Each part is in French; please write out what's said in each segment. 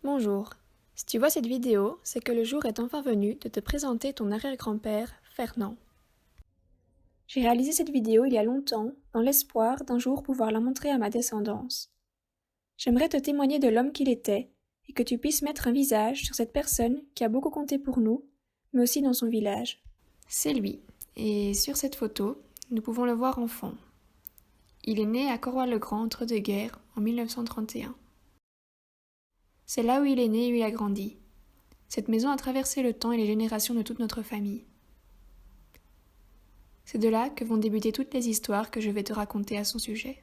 Bonjour. Si tu vois cette vidéo, c'est que le jour est enfin venu de te présenter ton arrière-grand-père, Fernand. J'ai réalisé cette vidéo il y a longtemps, dans l'espoir d'un jour pouvoir la montrer à ma descendance. J'aimerais te témoigner de l'homme qu'il était, et que tu puisses mettre un visage sur cette personne qui a beaucoup compté pour nous, mais aussi dans son village. C'est lui, et sur cette photo, nous pouvons le voir enfant. Il est né à Corroy-le-Grand entre deux guerres, en 1931. C'est là où il est né et où il a grandi. Cette maison a traversé le temps et les générations de toute notre famille. C'est de là que vont débuter toutes les histoires que je vais te raconter à son sujet.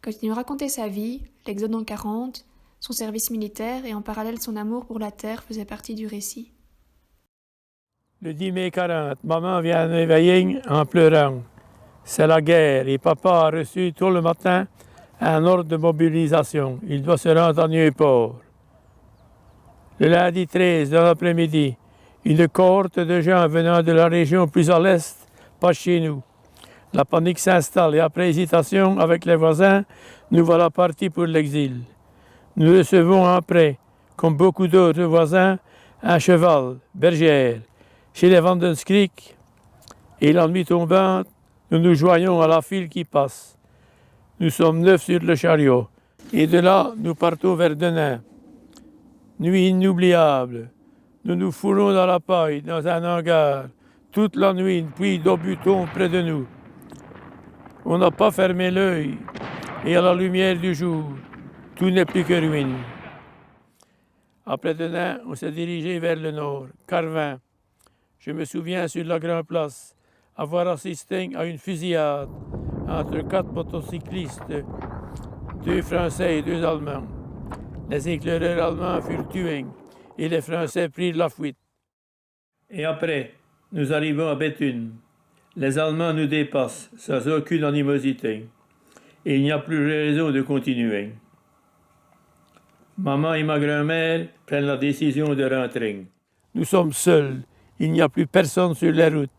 Quand il nous racontait sa vie, l'exode en 40, son service militaire et en parallèle son amour pour la terre faisaient partie du récit. Le 10 mai 40, maman vient m'éveiller en pleurant. C'est la guerre et papa a reçu tôt le matin un ordre de mobilisation. Il doit se rendre à Nieuport. Le lundi 13, dans l'après-midi, une cohorte de gens venant de la région plus à l'est passe chez nous. La panique s'installe et après hésitation avec les voisins, nous voilà partis pour l'exil. Nous recevons après, comme beaucoup d'autres voisins, un cheval, bergère, chez les Vandenskrik, et la nuit tombante, nous nous joignons à la file qui passe. Nous sommes 9 sur le chariot, et de là, nous partons vers Denain. Nuit inoubliable. Nous nous foulons dans la paille, dans un hangar, toute la nuit, une pluie d'obus tombe près de nous. On n'a pas fermé l'œil, et à la lumière du jour, tout n'est plus que ruine. Après Denain, on s'est dirigé vers le nord, Carvin. Je me souviens sur la grande place avoir assisté à une fusillade entre 4 motocyclistes, 2 Français et 2 Allemands. Les éclaireurs allemands furent tués et les Français prirent la fuite. Et après, nous arrivons à Béthune. Les Allemands nous dépassent sans aucune animosité. Et il n'y a plus raison de continuer. Maman et ma grand-mère prennent la décision de rentrer. Nous sommes seuls. Il n'y a plus personne sur les routes.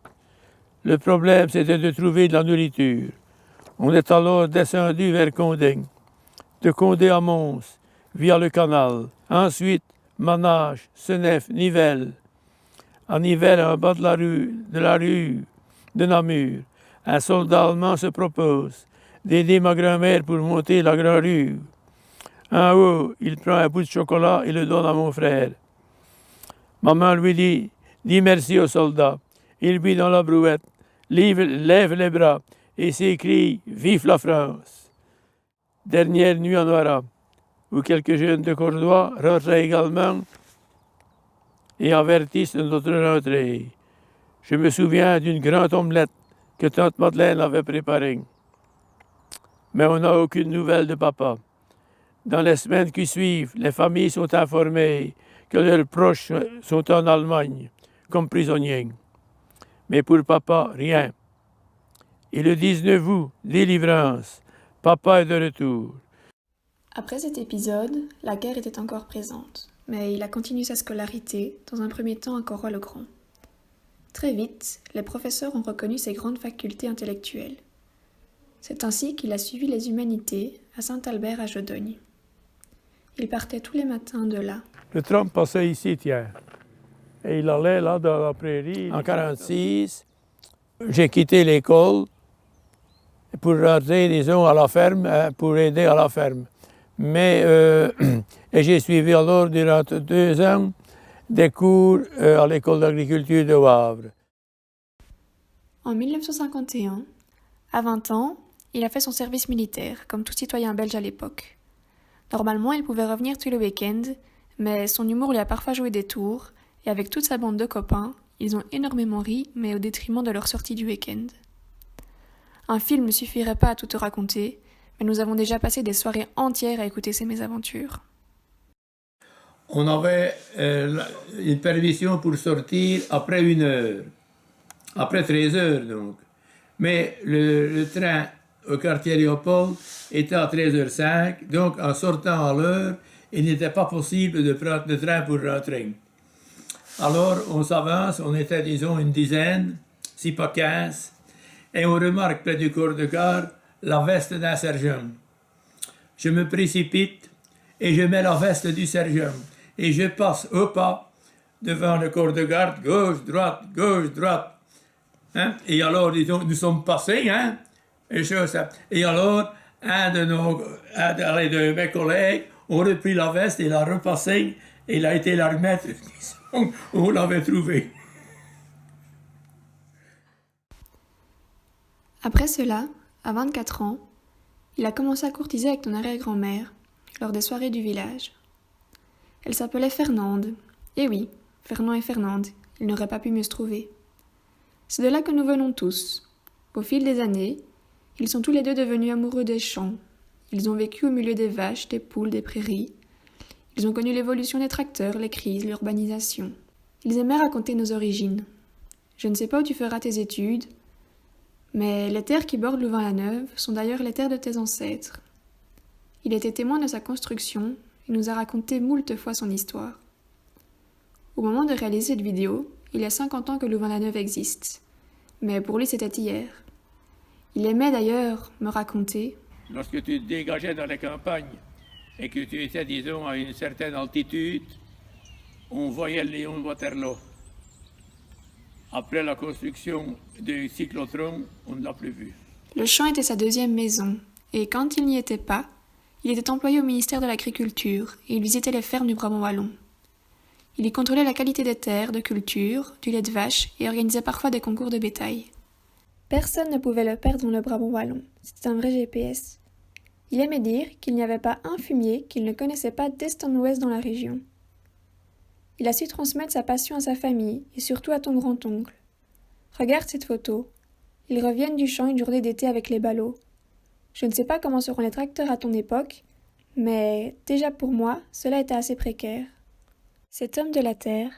Le problème, c'était de trouver de la nourriture. On est alors descendu vers Condé. De Condé à Mons, via le canal. Ensuite, Manage, Senef, Nivelles. À Nivelles, en bas de la rue de Namur, un soldat allemand se propose d'aider ma grand-mère pour monter la grande rue. En haut, il prend un bout de chocolat et le donne à mon frère. Maman lui dit merci au soldat. Il vit dans la brouette, lève les bras et s'écrie « Vive la France !» Dernière nuit en Oira, où quelques jeunes de Cordoue rentraient également et avertissent de notre rentrée. Je me souviens d'une grande omelette que tante Madeleine avait préparée. Mais on n'a aucune nouvelle de papa. Dans les semaines qui suivent, les familles sont informées que leurs proches sont en Allemagne, comme prisonniers. Mais pour papa, rien. Et le 19 août, délivrance, papa est de retour. Après cet épisode, la guerre était encore présente, mais il a continué sa scolarité, dans un premier temps à Corroy-le-Grand. Très vite, les professeurs ont reconnu ses grandes facultés intellectuelles. C'est ainsi qu'il a suivi les humanités à Saint-Albert à Jodogne. Il partait tous les matins de là. Le tram passait ici, tiens. Et il allait là dans la prairie. En 1946, j'ai quitté l'école pour rentrer, disons, à la ferme, pour aider à la ferme. Mais et j'ai suivi alors durant 2 ans des cours à l'école d'agriculture de Wavre. En 1951, à 20 ans, il a fait son service militaire, comme tout citoyen belge à l'époque. Normalement, il pouvait revenir tous les week-ends, mais son humour lui a parfois joué des tours, et avec toute sa bande de copains, ils ont énormément ri, mais au détriment de leur sortie du week-end. Un film ne suffirait pas à tout te raconter, mais nous avons déjà passé des soirées entières à écouter ses mésaventures. On avait une permission pour sortir après 1 heure, après 13 heures donc. Mais le train au quartier Léopold était à 13h05, donc en sortant à l'heure, il n'était pas possible de prendre le train pour rentrer. Alors on s'avance, on était disons une dizaine, si pas 15, et on remarque près du corps de garde la veste d'un sergent. Je me précipite et je mets la veste du sergent. et je passe au pas devant le corps de garde, gauche, droite. Hein? Et alors, nous sommes passés, hein? Et alors, un de mes collègues a repris la veste et l'a repassé, et il a été la remettre où on l'avait trouvé. Après cela, à 24 ans, il a commencé à courtiser avec ton arrière-grand-mère, lors des soirées du village. Elle s'appelait Fernande. Et oui, Fernand et Fernande, ils n'auraient pas pu mieux se trouver. C'est de là que nous venons tous. Au fil des années, ils sont tous les deux devenus amoureux des champs. Ils ont vécu au milieu des vaches, des poules, des prairies. Ils ont connu l'évolution des tracteurs, les crises, l'urbanisation. Ils aimaient raconter nos origines. Je ne sais pas où tu feras tes études, mais les terres qui bordent Louvain-la-Neuve sont d'ailleurs les terres de tes ancêtres. Il était témoin de sa construction et nous a raconté moult fois son histoire. Au moment de réaliser cette vidéo, il y a 50 ans que Louvain-la-Neuve existe. Mais pour lui, c'était hier. Il aimait d'ailleurs me raconter. Lorsque tu te dégageais dans les campagnes et que tu étais, disons, à une certaine altitude, on voyait le Léon de Waterloo. Après la construction du cyclotron, on ne l'a plus vu. Le champ était sa deuxième maison, et quand il n'y était pas, il était employé au ministère de l'Agriculture et il visitait les fermes du Brabant wallon. Il y contrôlait la qualité des terres, de culture, du lait de vache et organisait parfois des concours de bétail. Personne ne pouvait le perdre dans le Brabant wallon, c'était un vrai GPS. Il aimait dire qu'il n'y avait pas un fumier qu'il ne connaissait pas d'est en ouest dans la région. Il a su transmettre sa passion à sa famille et surtout à ton grand-oncle. Regarde cette photo. Ils reviennent du champ une journée d'été avec les ballots. Je ne sais pas comment seront les tracteurs à ton époque, mais déjà pour moi, cela était assez précaire. Cet homme de la terre,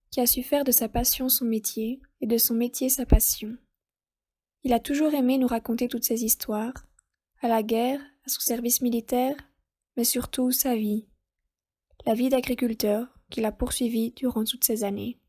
qui a su faire de sa passion son métier et de son métier sa passion. Il a toujours aimé nous raconter toutes ces histoires, à la guerre, à son service militaire, mais surtout sa vie. La vie d'agriculteur qu'il a poursuivie durant toutes ces années.